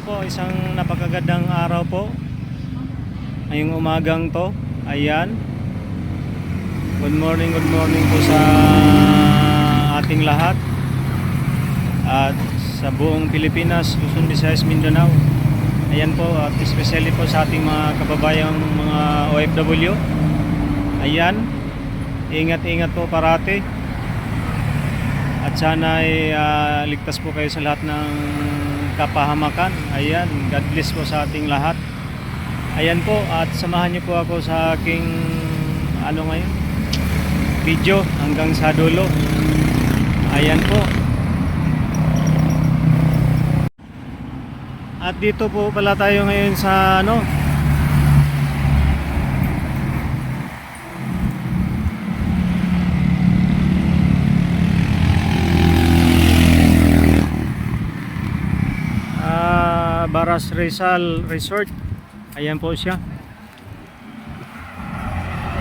po, isang napakagandang araw po. Ngayong umagang to. Ayan. Good morning po sa ating lahat. At sa buong Pilipinas, Luzon, Visayas, Mindanao. Ayan po, at especially po sa ating mga kababayang mga OFW. Ayan. Ingat-ingat po parati. At sana ay ligtas po kayo sa lahat ng kapahamakan. Ayan, God bless po sa ating lahat. Ayan po, at samahan niyo po ako sa aking ngayon, video hanggang sa dulo. Ayan po. At dito po pala tayo ngayon sa Baras Rizal Resort. Ayan po siya.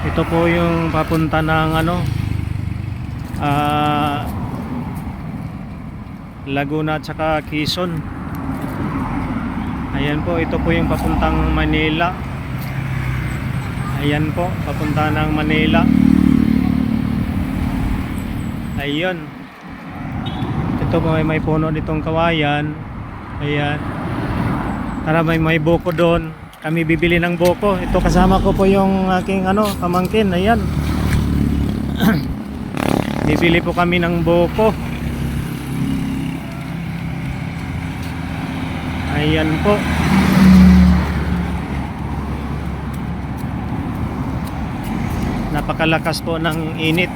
Ito po yung papunta ng Laguna at saka Quezon. Ayan po, ito po yung papuntang Manila. Ayan po, papunta ng Manila. Ayun. Ito po may puno ditong kawayan. Ayan. Tara, may buko doon. Kami bibili ng buko. Ito kasama ko po yung aking pamangkin. Ayan. Bibili po kami ng buko. Ayan po. Napakalakas po ng init.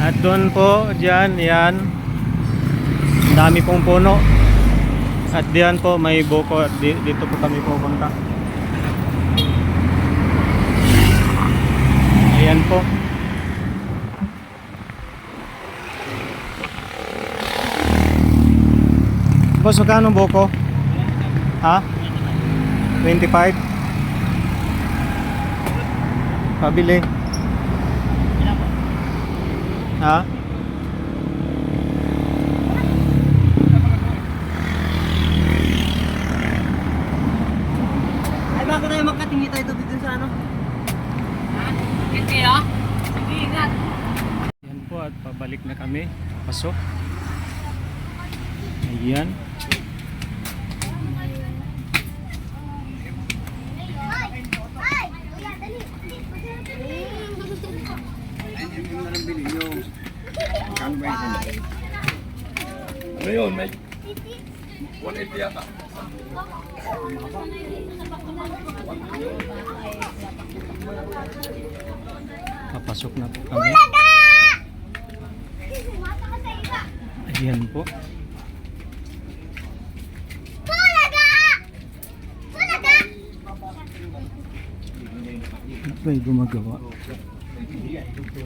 At doon po, diyan, yan. Dami pong puno. At diyan po may buko. At dito po kami pupunta. Ayan po. Boss, magkano buko? Ha? 25? Pabili. Ha? Ay, bakit tayo magkatingi tayo dito sa Ha? Hindi ah? Sige, ingat. Yan po, at pabalik na kami. Pasok. Ayan. Ano yun, may 180 yata. Papasok na po kami. Ayan po. At may gumagawa.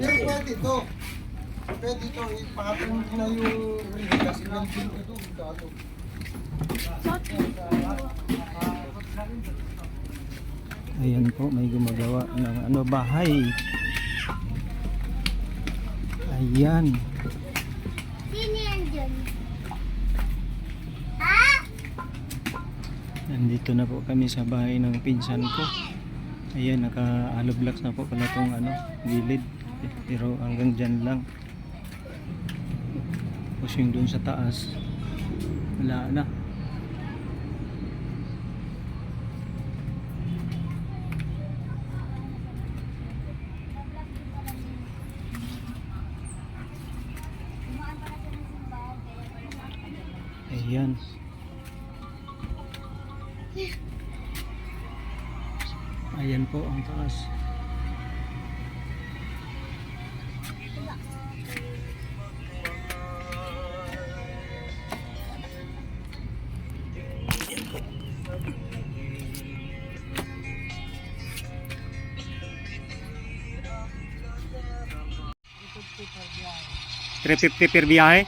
Pero pwede ito. Pwede ito. Ipakapin na yung kasi nandiyo ito. Ayan po, may gumagawa ng bahay. Ayan. Sino yan dyan? Ha? Nandito na po kami sa bahay ng pinsan ko. Ayan, naka-hollow blocks na po pala itong gilid. Pero hanggang dyan lang. Tapos yung dun sa taas, wala na. Ayan. Ayan po ang taas. $350 per biyahe.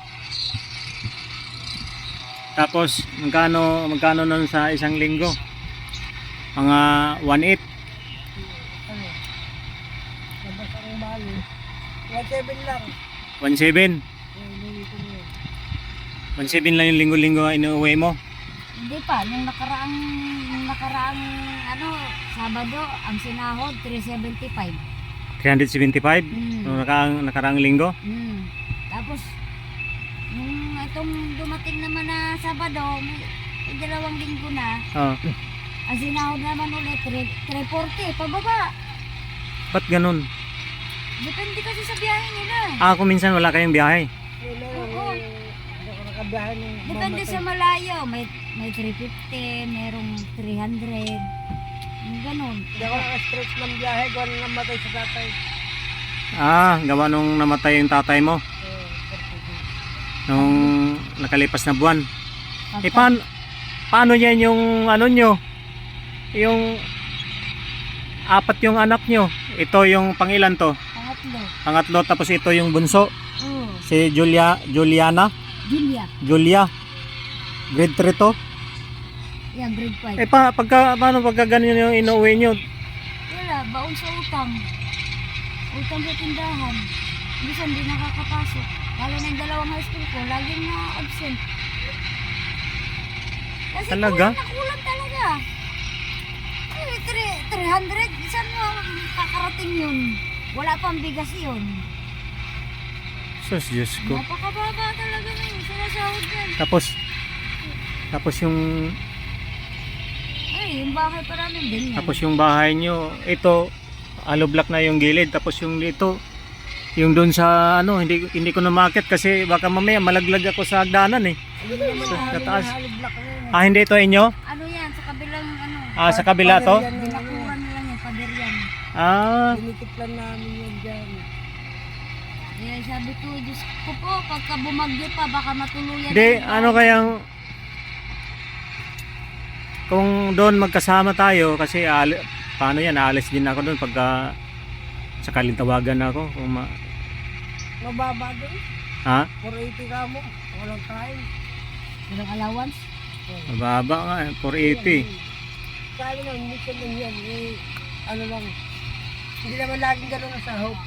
Tapos magkano nun sa isang linggo? Mga 1.8. Ano? Labas ang bali. 1.7 lang. 1.7. 1.7 lang yung linggo-linggo inuuwi mo. Hindi pa, nung nakaraang ano, Sabado, ang sinahod 375. 375 nung nakaraang linggo. Tapos nung itong dumating naman na Sabado, may 2 linggo na, Oh. ang sinahod naman ulit 340 pababa. Ba't ganun? Depende kasi sa biyahe nila. Ako minsan wala kayong biyahe. Oo. Nakabiyahe ng Depende sa malayo, may 350, merong 300. Yung ganun. Hindi ako naka-stretch ng biyahe. Gawa na namatay sa tatay. Gawa nung namatay yung tatay mo. Nung nakalipas na buwan. Eh paano yan yung ano nyo? Yung 4 yung anak nyo. Ito yung pangilan to? Pangatlo. Pangatlo, tapos ito yung bunso. Oo. Si Juliana. Julia. Grade 3 to. Yan, grade 5. Eh paano pagka ganyan yung inuwi nyo? Wala, baon sa utang. Utang sa tindahan. Minsan di nakakapasok. Lalo na yung 2 high school ko, laging na absent. Kasi Talaga? kulang talaga. Eh, 300, saan mo kakarating yun? Wala pang bigas yun. Sus, Diyos ko. Napakababa talaga na yun, sinasahod yan. Tapos yung Ay, yung bahay pa namin din yan. Tapos yung bahay nyo, ito, hollow block na yung gilid. Tapos yung dito, yung doon sa ano, hindi ko na market kasi baka mamaya malaglag ako sa hagdanan eh. Sa taas. Hindi ito inyo? Ano yan, sa kabilang ano, Sa kabila to? binakuran na lang yung pader yan. Dinikit lang namin yan dyan. Kaya sabi ko, Diyos ko po, pagka bumagyo pa, baka matuluyan. Hindi, yung ano bahay. kayang kung doon magkasama tayo kasi paano yan, aalis din ako doon pagka sakaling tawagan ako. Mababa doon. Ha? 480 ka mo. Walang kain. Walang allowance? Mababa nga, 480. Sabi na, minsan lang yan. Ano lang. Hindi naman laging gano'n ang sahog.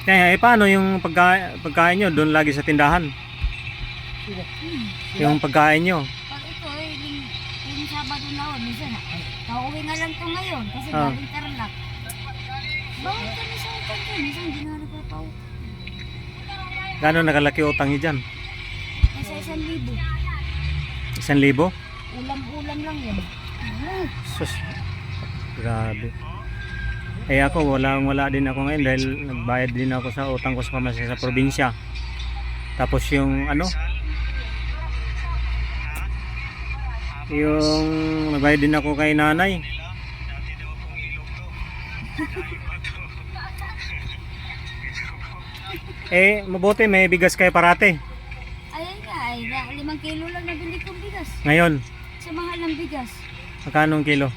Kaya paano yung pagkain nyo doon lagi sa tindahan? Yung pagkain nyo? Pag ito, yung Sabado na ako, minsan, pauwi nga lang to ngayon, kasi Ah. galing Tarlac. Bawal kami sa utang ko, minsan hindi na nagpapaw. Gano'n nakalaki utang nyo dyan? Nasa 1,000. 1,000? Ulam-ulam lang yan. Sus, grabe. Eh ako wala din ako ngayon dahil nagbayad din ako sa utang ko sa pamasahe sa probinsya. Tapos yung ano, yung nagbayad din ako kay nanay. Mabuti may bigas kayo parate. Ayun nga, 5 kilo lang nabili kong bigas. Ngayon, Sa mahal ng bigas. magkano ang kilo?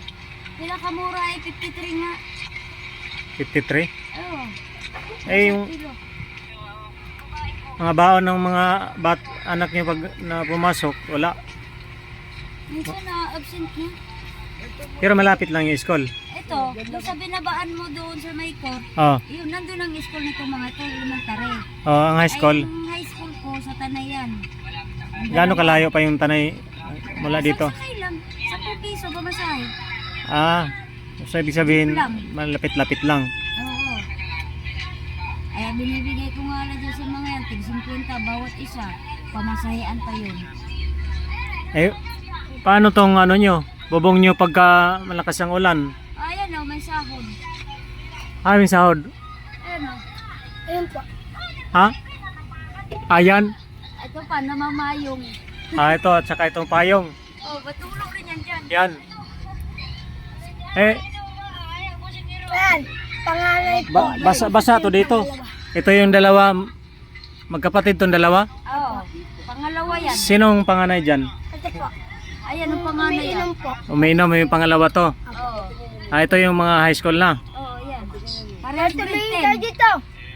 Pinakamura ay 53 nga. 53? Oo. Yung Kilo. mga baon ng mga anak niyo pag na pumasok, wala. Minsan na absent niya. Pero malapit lang yung school. Ito, doon sa binabaan mo doon sa may court, Oh, yun, nandun ang school nito mga ito, elementary. ang high school. Ay, yung high school ko sa Tanayan. Gaano kalayo pa yung tanay mula dito? Sakay lang, 10 piso bamasahe. So ibig sabihin, Lang. malapit-lapit lang. Oo. Ay, binibigay ko nga lang dyan sa mga yan, tig 50 bawat isa. Pamasahean pa yun. Paano tong ano nyo? Bubong nyo pagka malakas ang ulan? Ayan o, may sahod. May sahod. Ayan o. Ayun po. Ha? Ayan. Ito pa, namamayong. Ito at saka itong payong. Oh, batulong rin yan dyan. Yan. Ayan. Pangalay po. Basa to dito. Ito yung dalawa, magkapatid tong dalawa. Oo. Pangalawa yan. Sinong panganay dyan? Ito po. Ayan ang panganay yan. Umiinom po. Umiinom yung pangalawa to. Oo. Ito yung mga high school na. Oo, yan. Parehas grade Tumingin 10. dito.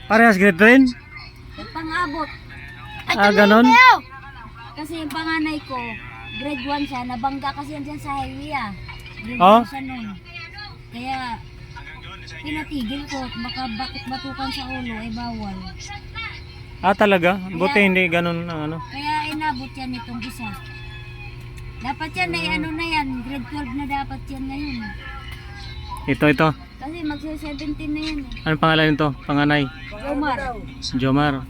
Parehas grade 10? Pang-abot. Ganon? Kasi yung panganay ko, grade 1 siya, nabangga kasi yan dyan sa highway Grade Oh? 1 siya nun. Kaya, pinatigil ko, baka bakit batukan sa ulo, ay bawal. Talaga? Buti hindi ganun ang ano. Kaya inabot yan itong isa. Dapat yan ay ano na yan, grade 12 na dapat yan ngayon. Ito. Kasi magsa-17 na yan Ano pangalan nito? Panganay? Omar. Jomar.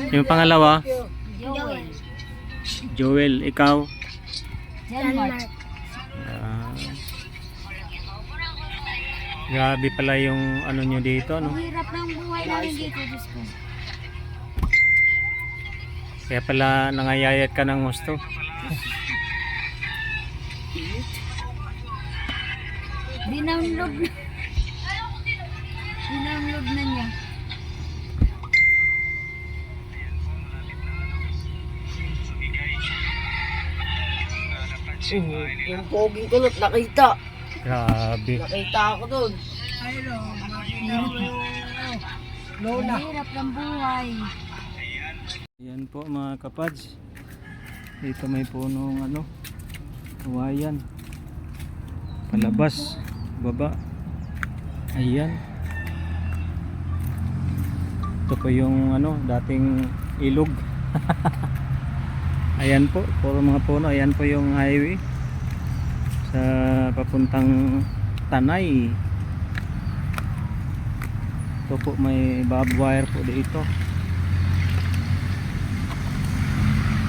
Yung pangalawa? Joel. Joel. Ikaw? Janmar. Grabe pala yung ano nyo dito, no? Ang hirap ng buhay namin dito, Diyos ko. Kaya pala nangayayat ka ng gusto. Dinownload na. Dinownload na niya. Yung poging kulot, nakita. Grabe. Nakita ako doon. Lola. Ang hirap ng buhay. Ayan po mga kapads. Dito may punong ano, kawayan. Palabas, baba. Ayan. Ito po yung ano, dating ilog. Ayan po, puro mga puno. Ayan po yung highway sa papuntang Tanay. Ito po may barbed wire po dito.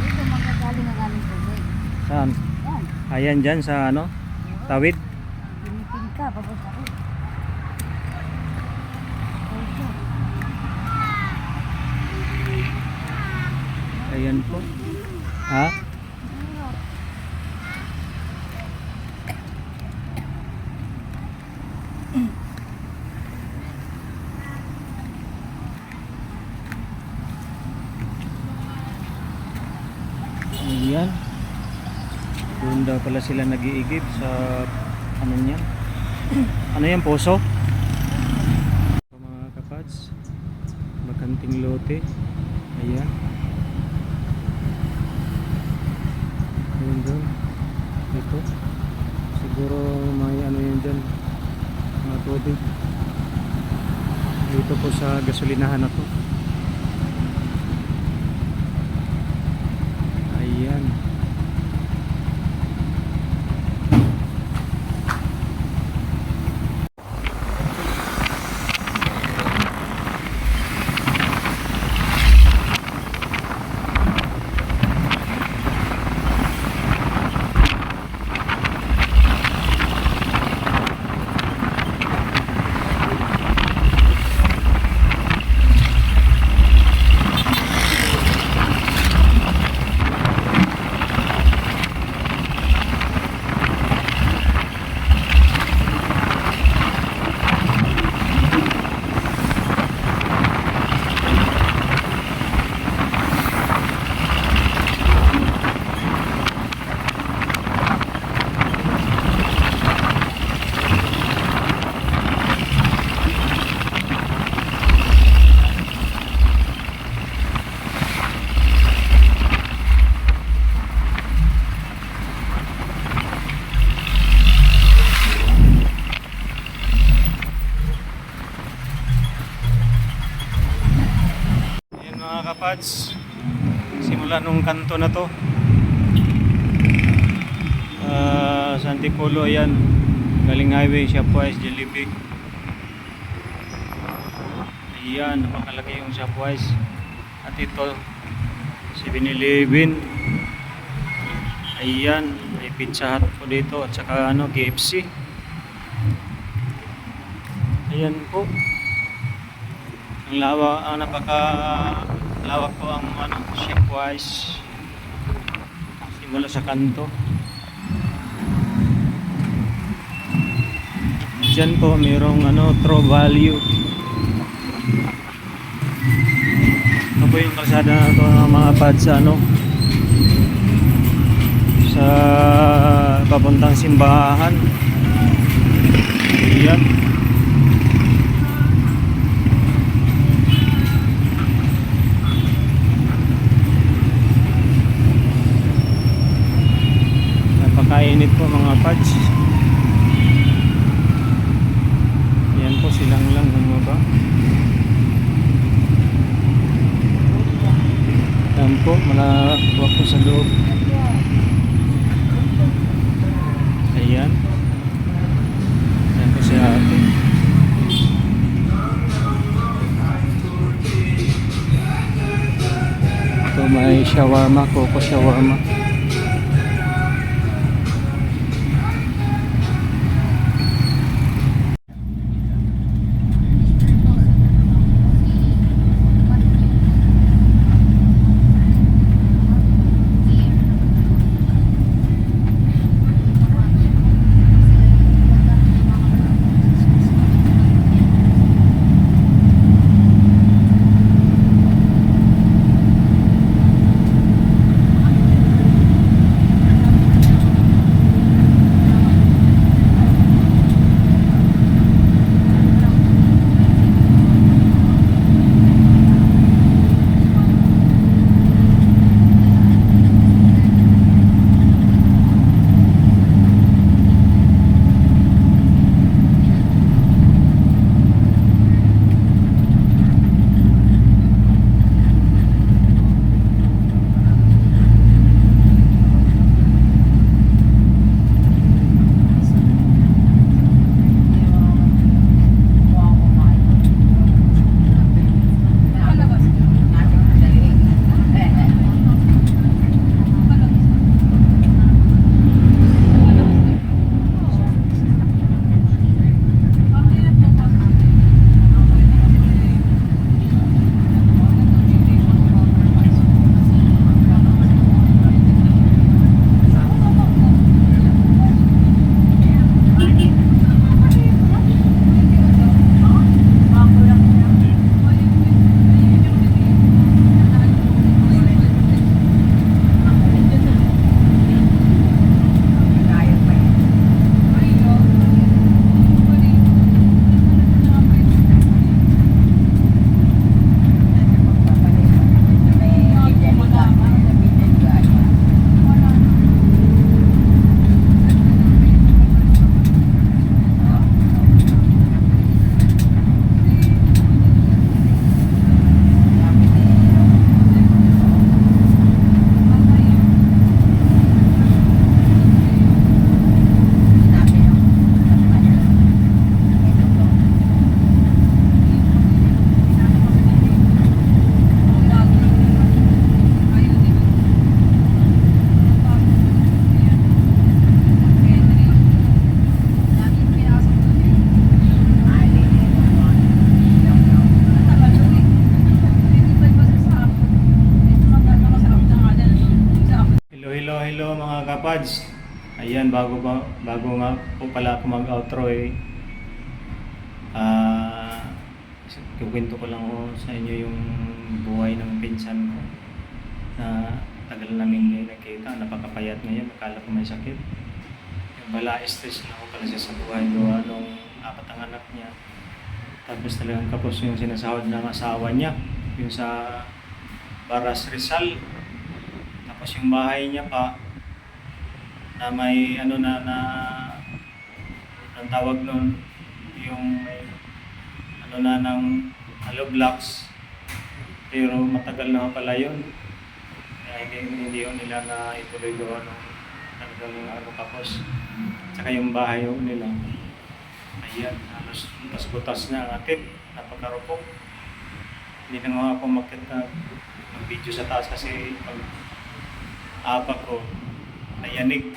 Dito magkagaling ang aming tubig. Saan? Yan. Ayan dyan sa ano, tawid. Pinipin ka, papunta ko. Ayan po. Ha? Ayan. Doon daw pala sila nag-iigib sa ano niyan. Ano yan, poso? Mga kapads, bakanting lote. Ayan. Doon. Ito. Siguro may ano yun dyan. Mga tubig. Dito po sa gasolinahan na to. Ayan. Kapads, simula nung kanto na to sa Antipolo, ayan, galing highway, Shopwise, Jollibee. Ayan, napakalaki yung Shopwise. At ito 7-Eleven. Ayan, may Pizza Hut po dito at saka ano, KFC. Ayan po, ang napaka lawak po ang ano, Shopwise simula sa kanto. Diyan po mayroong ano, True Value. Ito po yung kalsada na ito ng mga pads sa ano, sa papuntang simbahan. Ayan. Napakainit po mga pads. Yan po silang lang bumaba. Yan po, malawak po sa loob. Ayan. Yan po si ate. Ito may shawarma, coco shawarma. Hello mga kapads. Ayan, bago nga po pala ako mag-outro kukwento ko lang sa inyo yung buhay ng pinsan ko na tagal namin hindi nakita. Napakapayat ngayon, akala ko may sakit. Yung bala, stress na ako pala siya sa buhay gawa nung 4 ang anak niya. Tapos talagang kapos yung sinasahod ng asawa niya, yung sa Baras Rizal. Tapos yung bahay niya pa na may ang tawag nun, yung may ng hollow blocks, pero matagal na pala yun. Kaya hindi yun nila na ituloy doon talagang kapos. Tsaka yung bahay yun nila, ayan, halos butas-butas na ang atip, napakarupok. Hindi na nga ako makita mag-video sa taas kasi pag apak ko nayanig.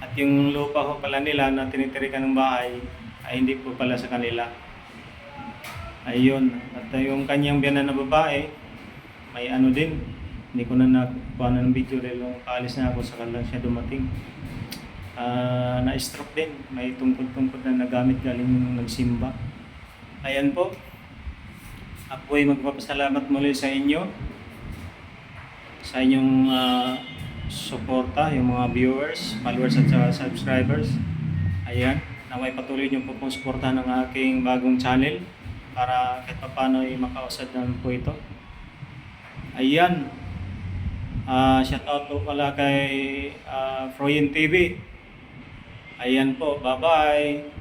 At yung lupa ko pala nila na tinitirikan ng bahay ay hindi po pala sa kanila. Ayun, at yung kanyang biyanan na babae may din, hindi ko na nakuha ng video dahil nung kaalis na ako sa lang siya dumating. Na-stroke din, may tungkod-tungkod na nagamit galing yung nagsimba. Ayan po, ako ay magpapasalamat muli sa inyo, sa inyong suporta, yung mga viewers, followers at subscribers. Ayan, na may patuloy nyo po pong suportahan ng aking bagong channel para kahit paano ay makausad namin po ito. Ayan, Shout out po pala kay Froyen TV. Ayan po, bye-bye.